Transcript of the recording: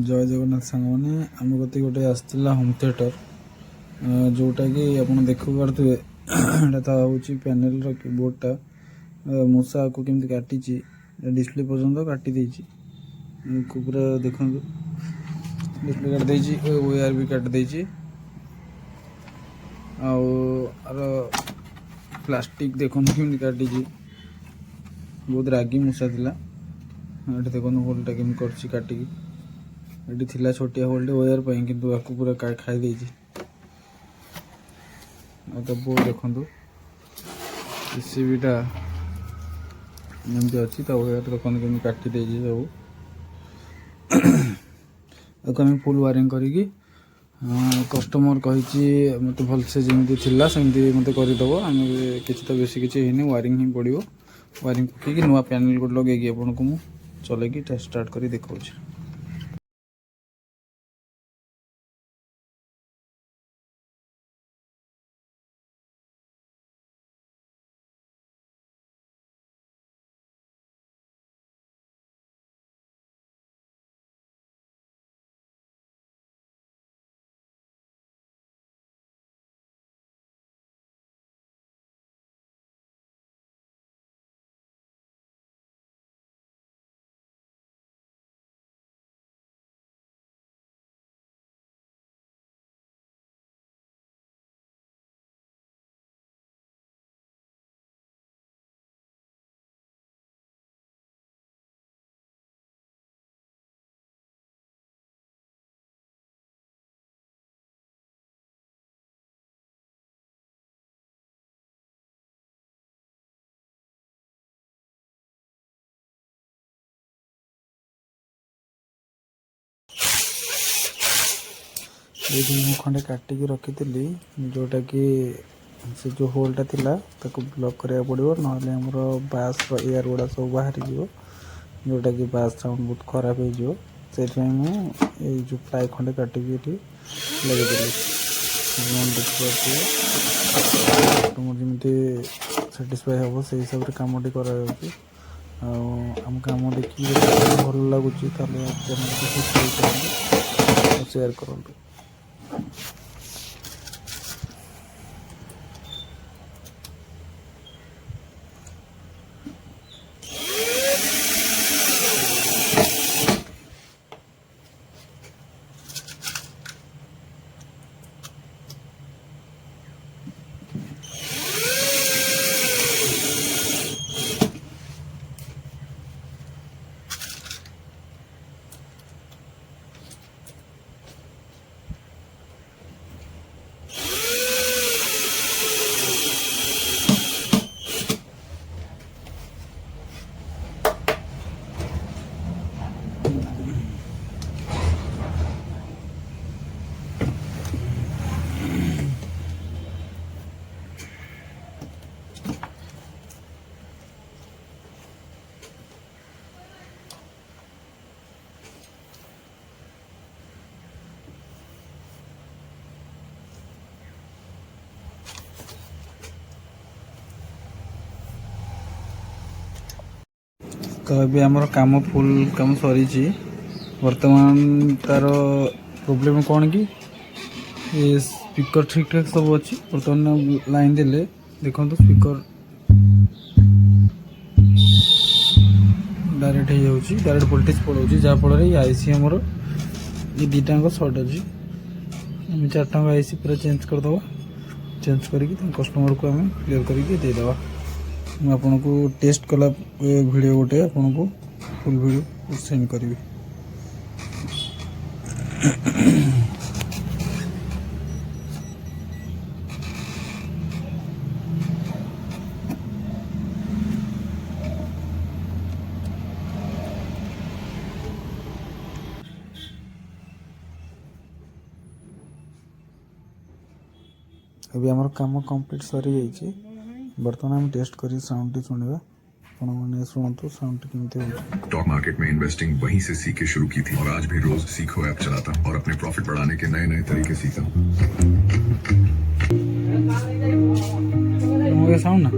जय जगन्नाथ सांग मैंने आम गति गोटे आसला होम थिएटर जोटा कि आप देख पारे यहाँ हूँ पैनल कीबोर्डटा मूषा को केमती काटी डिस्प्ले पर्यटन काटी पूरा देखो डिस्प्ले काट ओआर भी काट आर प्लास्टिक देखो केमती काटी बहुत रागी मूषा थिला ये देखो होलटा केमती कर काटिकी ये थिला छोटिया होल्टे ओयर कि पूरा खाई देती बोर्ड देखु पीसीबीटा एमती अच्छी ओयर देखो केमती काटी सब आम फुल वायरिंग करी कस्टमर कही मत भलसे जमी थिला सेमती मत करदेव आम किसी तो बेसी किसी वायरिंग ही पड़ो वायरिंग पकईकि नुआ पैनल गोटे लगे आपन को चलैकी स्टार्ट कर देखा ये खंडे काटिक रखी जोटा कि से जो होलटा थिला ताको ब्लॉक करा पड़ो ना बास एयर गुड़ा सब बाहर जोटा कि बास साउंड बहुत खराब हो जो प्लाई खंडे काटिक लगे जमी साटिस्फाई हम से हिसाब से कम आम कम देखिए भल लगुच शेयर करूँ। तो अभी आमर काम फुल काम सरी वर्तमान तार प्रोब्लेम कौन कि ये स्पीकर ठीक ठाक सब अच्छी बर्तमान लाइन देले देखो स्पीकर डायरेक्ट हो जाऊँगी डायरेक्ट वोल्टेज पड़ो जहाँफल ये आईसी आमर ये दुटाक सर्ट अच्छी आम 4 टंका आईसी पूरा चेंज करदे चेंज करके कस्टमर को आम क्लीयर करके देदेवा आपन को टेस्ट कला वीडियो गोटे आपन को फुल वीडियो सेंड करी। अभी आमर काम कंप्लीट सरी जाइए बर्तमान हम टेस्ट करी साउंड शुणा मैंने शुणु साउंड केमती हो। स्टॉक मार्केट में इन्वेस्टिंग वहीं से सीखे शुरू की थी और आज भी रोज सीखो ऐप चलाता हूं और अपने प्रॉफिट बढ़ाने के नए नए तरीके सीखता हूं। साउंड ना